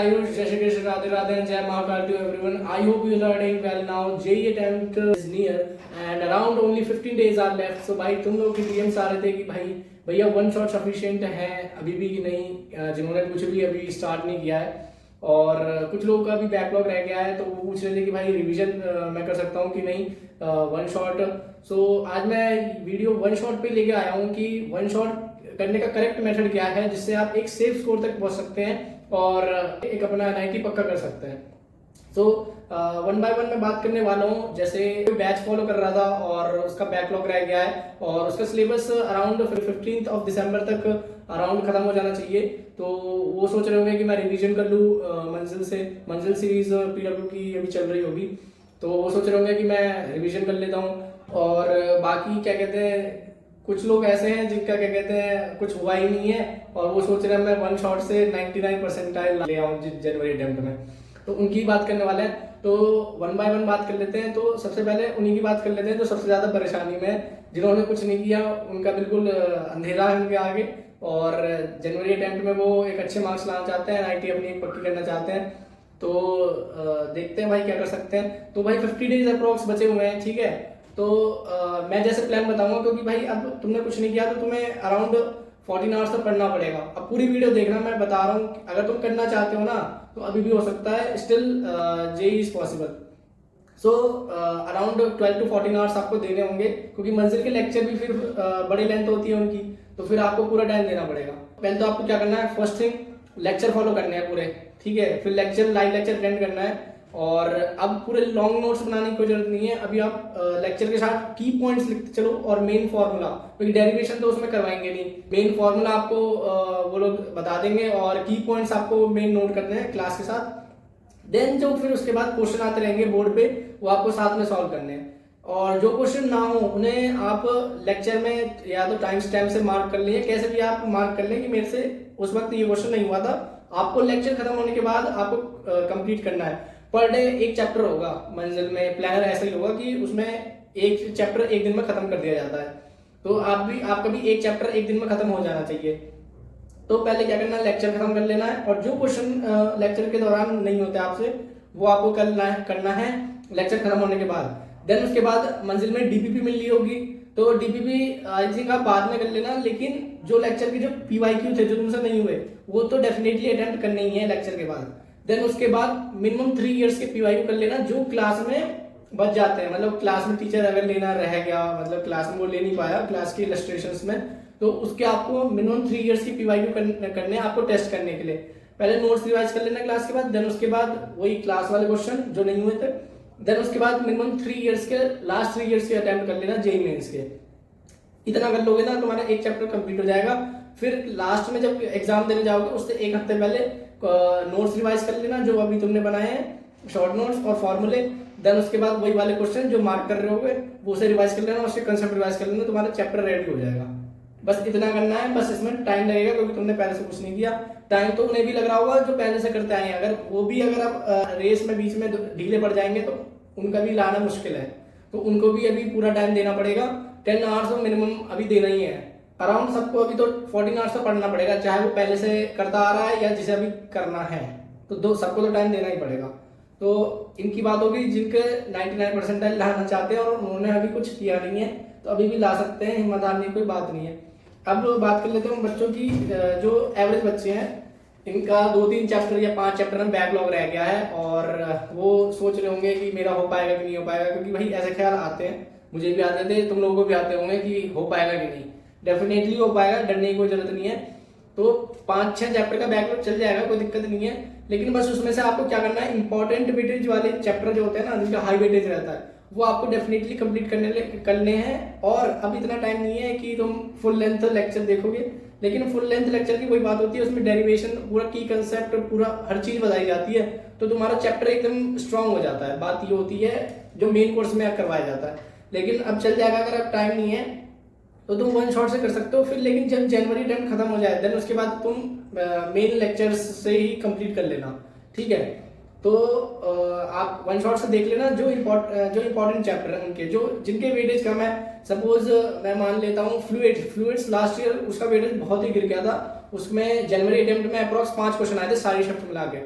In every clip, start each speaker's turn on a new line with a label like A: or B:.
A: आयुष, जय श्री कृष्ण, राधे राधे, जय Mahakal to everyone. I hope you are doing well now. JEE attempt is near and around only 15 days are left. So भाई तुम लोग की DMs आ रहे थे कि भाई भैया वन शॉट सफिशिएंट है अभी भी कि नहीं, जिन्होंने कुछ भी अभी स्टार्ट नहीं किया है, और कुछ लोगों का भी बैकलॉग रह गया है तो वो पूछ रहे थे कि भाई रिवीजन मैं कर सकता हूँ कि नहीं वन शॉट. सो आज मैं वीडियो वन शॉट पे लेके आया हूँ कि वन शॉट करने का करेक्ट मेथड क्या है जिससे आप एक सेफ स्कोर तक पहुंच सकते हैं और एक अपना 90 पक्का कर सकते हैं. सो वन बाय वन मैं बात करने वाला हूँ. जैसे बैच फॉलो कर रहा था और उसका बैकलॉग रह गया है और उसका सिलेबस अराउंड 15 दिसंबर तक अराउंड खत्म हो जाना चाहिए, तो वो सोच रहे होंगे कि मैं रिवीजन कर लूँ मंजिल सीरीज PW की अभी चल रही होगी, तो वो सोच रहे होंगे कि मैं रिवीजन कर लेता हूँ. और बाकी क्या कहते हैं, कुछ लोग ऐसे हैं जिनका क्या कहते हैं कुछ हुआ ही नहीं है और वो सोच रहे हैं मैं वन शॉट से 99 परसेंटाइल ले आऊँ जनवरी अटेम्प्ट में, तो उनकी बात करने वाले हैं. तो वन बाय वन बात कर लेते हैं. तो सबसे पहले उन्हीं की बात कर लेते हैं जो सबसे ज़्यादा परेशानी में, जिन्होंने कुछ नहीं किया, उनका बिल्कुल अंधेरा है उनके आगे, और जनवरी अटेम्प्ट में वो एक अच्छे मार्क्स लाना चाहते हैं, 90 अपनी एक पक्की करना चाहते हैं. तो देखते हैं भाई क्या कर सकते हैं. तो भाई 50 डेज अप्रॉक्स बचे हुए हैं, ठीक है. तो मैं जैसे प्लान बताऊंगा, क्योंकि भाई अब तुमने कुछ नहीं किया तो तुम्हें अराउंड 14 आवर्स तक पढ़ना पड़ेगा. अब पूरी वीडियो देखना, मैं बता रहा हूँ, अगर तुम करना चाहते हो ना तो अभी भी हो सकता है, still JEE is possible. So around 12 to 14 hours आपको देने होंगे, क्योंकि मंजिल के लेक्चर भी फिर बड़ी लेंथ होती है उनकी, तो फिर आपको पूरा टाइम देना पड़ेगा. पहले तो आपको क्या करना है, फर्स्ट थिंग लेक्चर फॉलो करने हैं पूरे, ठीक है. फिर लाइव लेक्चर अटेंड करना है, और अब पूरे लॉन्ग नोट्स बनाने की कोई जरूरत नहीं है. अभी आप लेक्चर के साथ की पॉइंट्स लिखते चलो, और मेन फार्मूला, क्योंकि डेरिवेशन तो उसमें करवाएंगे नहीं, मेन फार्मूला आपको वो लोग बता देंगे, और की पॉइंट्स आपको मेन नोट करने हैं क्लास के साथ. देन जो फिर उसके बाद क्वेश्चन आते रहेंगे बोर्ड पे, वो आपको साथ में सॉल्व करने हैं. और जो क्वेश्चन ना हो उन्हें आप लेक्चर में या तो टाइम स्टैम्प से मार्क कर लें, कैसे भी आप मार्क कर लें कि मेरे से उस वक्त ये क्वेश्चन नहीं हुआ था. आपको लेक्चर खत्म होने के बाद आपको कंप्लीट करना है. पर डे एक चैप्टर होगा मंजिल में, प्लानर ऐसा ही होगा कि उसमें एक चैप्टर एक दिन में खत्म कर दिया जाता है, तो आपका भी एक चैप्टर एक दिन में खत्म हो जाना चाहिए. तो पहले क्या करना है, लेक्चर खत्म कर लेना है, और जो क्वेश्चन लेक्चर के दौरान नहीं होते आपसे, वो आपको करना है लेक्चर खत्म होने के बाद. देन उसके बाद मंजिल में DPP मिल रही होगी, तो DPP आई थिंक आप बाद में कर लेना, लेकिन जो लेक्चर के जो PYQ थे जो तुमसे नहीं हुए, वो तो डेफिनेटली अटेम्प्ट करने ही है लेक्चर के बाद. देन उसके बाद मिनिमम 3 इयर्स के PYQ कर लेना जो क्लास में बच जाते हैं. मतलब क्लास में टीचर अगर लेना रह गया, मतलब क्लास में वो ले नहीं पाया क्लास के इलस्ट्रेशंस में, तो उसके आपको मिनिमम 3 इयर्स की PYQ करने हैं आपको टेस्ट करने के लिए. पहले नोट्स रिवाइज कर लेना क्लास के बाद, देन उसके बाद वही क्लास वाले क्वेश्चन जो नहीं हुए थे, देन उसके बाद मिनिमम 3 इयर्स के लास्ट 3 इयर्स के अटेम्प्ट कर लेना JEE मेंस के. इतना कर लोगे ना, तुम्हारा एक चैप्टर कंप्लीट हो जाएगा. फिर लास्ट में जब एग्जाम देने जाओगे उससे एक हफ्ते पहले नोट्स रिवाइज कर लेना जो अभी तुमने बनाए हैं, शॉर्ट नोट्स और फॉर्मूले. देन उसके बाद वही वाले क्वेश्चन जो मार्क कर रहे होगे वो उसे रिवाइज कर लेना, उसके कंसेप्ट रिवाइज कर लेना, तुम्हारा चैप्टर रेडी हो जाएगा. बस इतना करना है. बस इसमें टाइम लगेगा क्योंकि तुमने पहले से कुछ नहीं किया. टाइम तो उन्हें भी लग रहा होगा जो पहले से करते आए हैं, अगर वो भी अगर आप रेस में बीच में ढीले पड़ जाएंगे तो उनका भी लाना मुश्किल है, तो उनको भी अभी पूरा टाइम देना पड़ेगा. 10 आवर्स तो मिनिमम अभी देना ही है. अराउंड सबको अभी तो 14 आवर्स तो पढ़ना पड़ेगा, चाहे वो पहले से करता आ रहा है या जिसे अभी करना है, तो सबको तो टाइम देना ही पड़ेगा. तो इनकी बात होगी जिनके 99 परसेंटाइल लाना चाहते हैं और उन्होंने अभी कुछ किया नहीं है, तो अभी भी ला सकते हैं, हिम्मत हारने की कोई बात नहीं है. अब बात कर लेते हैं बच्चों की. जो एवरेज बच्चे हैं इनका 2-3 चैप्टर या 5 चैप्टर में बैकलॉग रह गया है, और वो सोच रहे होंगे कि मेरा हो पाएगा कि नहीं हो पाएगा, क्योंकि भाई ऐसे ख्याल आते हैं, मुझे भी आते थे, तुम लोगों को भी आते होंगे कि हो पाएगा कि नहीं. डेफिनेटली हो पाएगा, डरने की कोई जरूरत नहीं है. तो 5-6 चैप्टर का बैकलॉग चल जाएगा, कोई दिक्कत नहीं है. लेकिन बस उसमें से आपको क्या करना है, इंपॉर्टेंट वेटेज वाले चैप्टर जो होते हैं ना, जिनका हाई वेटेज रहता है, वो आपको डेफिनेटली कंप्लीट करने हैं. और अब इतना टाइम नहीं है कि तुम फुल लेंथ लेक्चर देखोगे, लेकिन फुल लेंथ लेक्चर की कोई बात होती है, उसमें डेरिवेशन पूरा की कंसेप्ट पूरा हर चीज बताई जाती है, तो तुम्हारा चैप्टर एकदम स्ट्रांग हो जाता है. बात ये होती है जो मेन कोर्स में करवाया जाता है. लेकिन अब चल जाएगा, अगर अब टाइम नहीं है तो तुम वन शॉट से कर सकते हो फिर. लेकिन जब जनवरी टाइम खत्म हो जाए, देन उसके बाद तुम मेन लेक्चर्स से ही कंप्लीट कर लेना, ठीक है. तो आप वन शॉट से देख लेना जो इम्पोर्टेंट चैप्टर है उनके, जो जिनके वेटेज कम है. सपोज मैं मान लेता हूँ फ्लूइड्स लास्ट ईयर उसका वेटेज बहुत ही गिर गया था, उसमें जनवरी अटेम्प्ट में अप्रॉक्स 5 क्वेश्चन आए थे सारी शिफ्ट मिला के.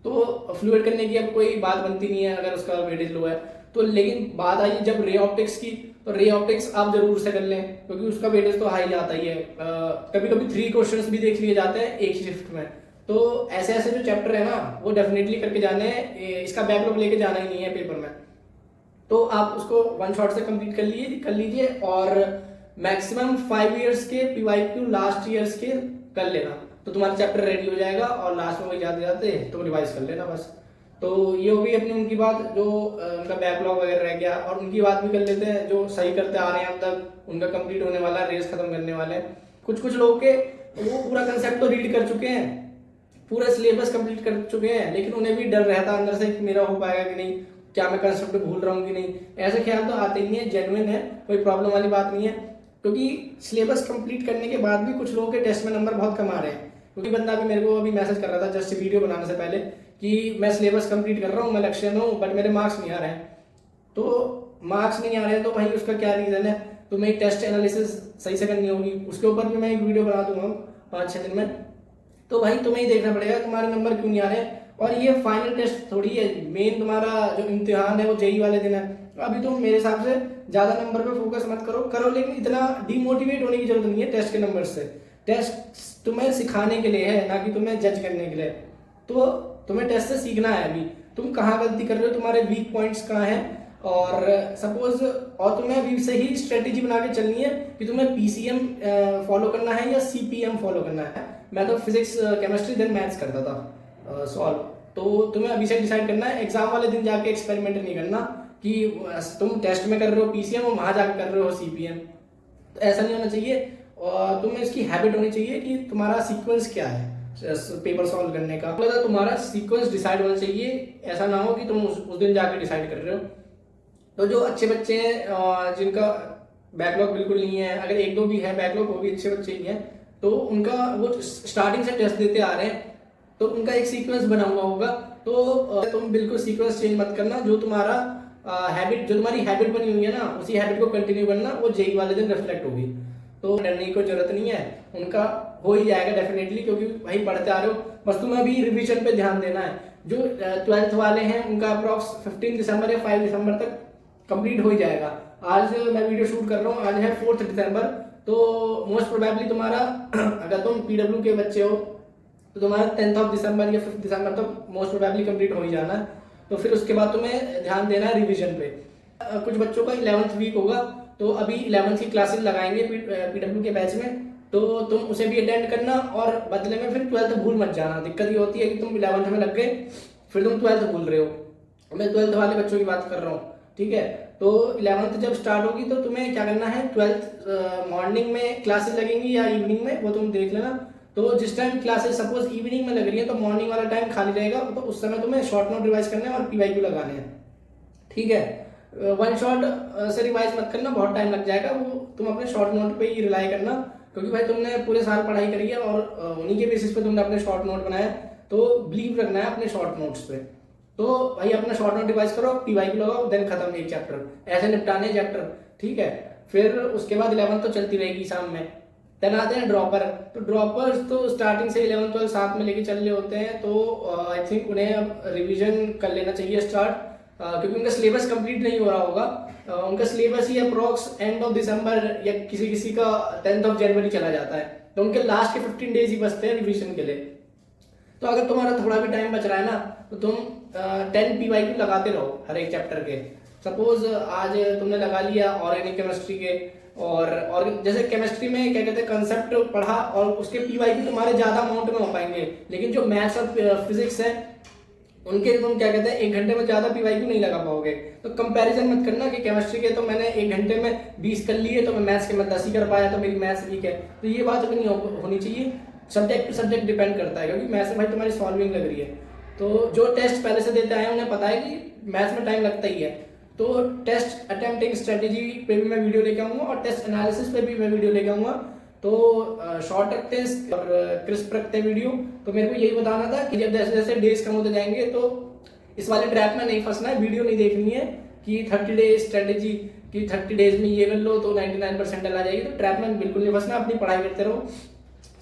A: तो फ्लूइड करने की अब कोई बात बनती नहीं है अगर उसका वेटेज लो है तो। लेकिन बात आई जब रे ऑप्टिक्स की, तो रे ऑप्टिक्स आप जरूर से कर लें क्योंकि उसका वेटेज तो हाई आता ही है। कभी कभी 3 क्वेश्चंस भी देख लिए जाते हैं एक शिफ्ट में। तो ऐसे ऐसे जो चैप्टर है ना वो डेफिनेटली करके जाने हैं, इसका बैकलॉग लेके जाना ही नहीं है पेपर में। तो आप उसको वन शॉट से कंप्लीट कर लीजिए और मैक्सिमम 5 इयर्स के PYQ लास्ट ईयर्स के कर लेना, तो तुम्हारा चैप्टर रेडी हो जाएगा और लास्ट में वही जाते जाते तुम रिवाइज कर लेना बस। तो ये हो गई अपनी उनकी बात जो उनका बैकलॉग वगैरह रह गया। और उनकी बात भी कर लेते हैं जो सही करते आ रहे हैं अब तक, उनका कंप्लीट होने वाला है, रेस खत्म करने वाले हैं। कुछ लोग के वो पूरा कंसेप्ट तो रीड कर चुके हैं, पूरा सिलेबस कंप्लीट कर चुके हैं, लेकिन उन्हें भी डर रहता है अंदर से कि मेरा हो पाएगा कि नहीं, क्या मैं कंसेप्ट भूल रहा हूँ कि नहीं। ऐसे ख्याल तो आते ही नहीं है, जेन्युइन है, कोई प्रॉब्लम वाली बात नहीं है। क्योंकि सिलेबस कंप्लीट करने के बाद भी कुछ लोगों के टेस्ट में नंबर बहुत कम आ रहे हैं। क्योंकि बंदा भी मेरे को अभी मैसेज कर रहा था जस्ट वीडियो बनाने से पहले कि मैं सिलेबस कंप्लीट कर रहा हूँ, मैं लक्ष्य में हूँ, बट मेरे मार्क्स नहीं आ रहे हैं। तो मार्क्स नहीं आ रहे हैं तो भाई उसका क्या रीज़न है, तो मैं टेस्ट एनालिसिस सही से करनी होगी, उसके ऊपर भी मैं एक वीडियो बना दूंगा 5-6 दिन में। तो भाई तुम्हें ही देखना पड़ेगा तुम्हारे नंबर क्यों नहीं आ रहे हैं। और ये फाइनल टेस्ट थोड़ी है, मेन तुम्हारा जो इम्तिहान है वो जेई वाले दिन है। अभी तुम मेरे हिसाब से ज्यादा नंबर पे फोकस मत करो, लेकिन इतना डिमोटिवेट होने की जरूरत नहीं है टेस्ट के नंबर से। टेस्ट तुम्हें सिखाने के लिए है, ना कि तुम्हें जज करने के लिए। तो तुम्हें टेस्ट से सीखना है अभी तुम कहाँ गलती कर रहे हो, तुम्हारे वीक पॉइंट्स कहाँ हैं। और सपोज और तुम्हें अभी से ही स्ट्रेटेजी बना के चलनी है कि तुम्हें PCM फॉलो करना है या CPM फॉलो करना है। मैं तो फिजिक्स केमिस्ट्री देन मैथ्स करता था सॉल्व। तो तुम्हें अभी से डिसाइड करना है, एग्जाम वाले दिन जाके एक्सपेरिमेंट नहीं करना कि तुम टेस्ट में कर रहे हो PCM और वहां जाकर कर रहे हो CPM। तो ऐसा नहीं होना चाहिए। और तुम्हें इसकी हैबिट होनी चाहिए कि तुम्हारा सीक्वेंस क्या है पेपर सॉल्व करने का, मतलब तुम्हारा सीक्वेंस डिसाइड होना चाहिए। ऐसा ना हो कि तुम उस दिन जाके डिसाइड कर रहे हो। तो जो अच्छे बच्चे हैं जिनका बैकलॉग बिल्कुल नहीं है, अगर 1-2 भी है बैकलॉग वो भी अच्छे बच्चे ही हैं, तो उनका वो स्टार्टिंग से टेस्ट देते आ रहे हैं तो उनका एक सीक्वेंस बना हुआ होगा। तो तुम बिल्कुल सीक्वेंस चेंज मत करना, जो तुम्हारा हैबिट, जो तुम्हारी हैबिट बनी हुई है ना उसी हैबिट को कंटिन्यू करना, वो जेई वाले दिन रिफ्लेक्ट होगी। तो डरने की कोई जरूरत नहीं है, उनका हो ही जाएगा डेफिनेटली, क्योंकि भाई पढ़ते आ रहे हो। बस तुम्हें अभी रिविजन पे ध्यान देना है। जो 12th वाले हैं उनका अप्रॉक्स 15 दिसंबर या 5 दिसंबर तक कंप्लीट हो ही जाएगा। आज मैं वीडियो शूट कर रहा हूँ, आज है 4 दिसंबर, तो मोस्ट प्रोबेबली तुम्हारा अगर तुम PW के बच्चे हो तो तुम्हारा 10 दिसंबर या 5 दिसंबर तक मोस्ट प्रोबेबली कंप्लीट हो ही जाना है। तो फिर उसके बाद तुम्हें ध्यान देना है रिवीजन पे। कुछ बच्चों का 11th वीक होगा, तो अभी 11th की क्लासेस लगाएंगे PW के बैच में, तो तुम उसे भी अटेंड करना। और बदले में फिर 12th भूल मत जाना। दिक्कत ये होती है कि तुम 11th में लग गए फिर तुम 12th भूल रहे हो। मैं 12th वाले बच्चों की बात कर रहा हूँ, ठीक है। तो 11th जब स्टार्ट होगी तो तुम्हें क्या करना है, 12th मॉर्निंग में क्लासेस लगेंगी या इवनिंग में, वो तुम देख लेना। तो जिस टाइम क्लासेस सपोज इवनिंग में लग रही है तो मॉर्निंग वाला टाइम खाली रहेगा, तो उस समय तुम्हें शॉर्ट नोट रिवाइज करने हैं और PYQ लगाने हैं, ठीक है। वन शॉट से रिवाइज मत करना, बहुत टाइम लग जाएगा। वो तुम अपने शॉर्ट नोट पे ही रिलाई करना, क्योंकि भाई तुमने पूरे साल पढ़ाई करी है और उन्हीं के बेसिस पे तुमने अपने शॉर्ट नोट बनाया, तो बिलीव रखना है अपने शॉर्ट नोट्स पे। तो भाई अपना शॉर्ट नोट रिवाइज करो, PYQ लगाओ, देन खत्म एक चैप्टर, ऐसे निपटाने चैप्टर, ठीक है। फिर उसके बाद 11th तो चलती रहेगी शाम में। देन आते हैं ड्रॉपर। तो ड्रॉपर्स तो स्टार्टिंग से 11th 12th साथ में लेके चल रहे होते हैं, तो आई थिंक उन्हें अब रिविजन कर लेना चाहिए स्टार्ट, क्योंकि उनका सिलेबस कंप्लीट नहीं हो रहा होगा। उनका syllabus he approx end of December या किसी का 10th जनवरी चला जाता है, तो उनके लास्ट के 15 डेज ही बचते हैं रिविजन के लिए। तो अगर तुम्हारा थोड़ा भी टाइम बच रहा है ना, तो तुम 10 PYQ लगाते रहो हर एक चैप्टर के। सपोज आज तुमने लगा लिया ऑर्गेनिक केमिस्ट्री के, और जैसे केमिस्ट्री में क्या कहते हैं कंसेप्ट पढ़ा, और उसके PYQ तुम्हारे ज्यादा अमाउंट में हो पाएंगे। लेकिन जो मैथ्स और फिजिक्स है उनके तुम क्या कहते हैं 1 घंटे में ज्यादा PYQ नहीं लगा पाओगे। तो कंपैरिजन मत करना कि केमिस्ट्री के तो मैंने 1 घंटे में 20 कर लिए, तो मैं मैथ्स के मैं 10 ही कर पाया, तो मेरी मैथ्स वीक है। तो ये बात भी नहीं होनी चाहिए। सब्जेक्ट टू सब्जेक्ट डिपेंड करता है, क्योंकि मैथ्स में भाई तुम्हारी सॉल्विंग लग रही है। तो जो टेस्ट पहले से देते आए हैं उन्हें पता है कि मैथ्स में टाइम लगता ही है। तो टेस्ट अटेम्प्टिंग स्ट्रेटेजी पे भी मैं वीडियो लेके आऊंगा, और टेस्ट एनालिसिस पे भी मैं वीडियो लेके आऊंगा। तो शॉर्ट रखते हैं और क्रिस्प रखते हैं वीडियो। तो मेरे को यही बताना था कि जब जैसे जैसे डेज कम होते जाएंगे तो इस वाले ट्रैप में नहीं फंसना है। वीडियो नहीं देखनी है कि 30 डेज स्ट्रेटेजी कि 30 डेज में ये कर लो तो 99% आ जाएगी। तो ट्रैप में बिल्कुल नहीं फंसना, अपनी पढ़ाई करते रहो,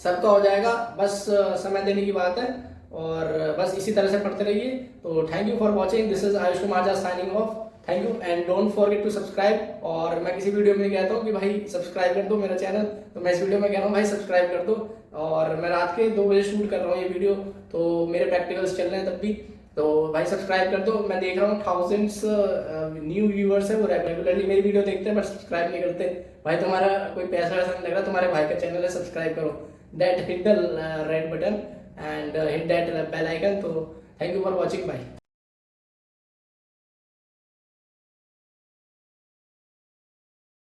A: सबका हो जाएगा। बस समय देने की बात है। और बस इसी तरह से पढ़ते रहिए। तो thank you for watching, this is Ayush Kumar signing off. Thank you and don't forget to subscribe. और मैं किसी वीडियो में कहता हूँ कि भाई सब्सक्राइब कर दो मेरा चैनल, तो मैं इस वीडियो में कह रहा हूँ भाई सब्सक्राइब कर दो। और मैं रात के 2 बजे शूट कर रहा हूँ ये वीडियो, तो मेरे प्रैक्टिकल्स चल रहे हैं तब भी, तो भाई सब्सक्राइब कर दो। मैं देख रहा हूँ थाउजेंड्स न्यू व्यूअर्स है, वो रेगुलरली मेरी वीडियो देखते हैं बट सब्सक्राइब नहीं करते। भाई तुम्हारा कोई पैसा वैसा नहीं लग रहा, तुम्हारे भाई का चैनल है, सब्सक्राइब करो, that hit the red button and hit that bell icon. तो thank you for watching, bye.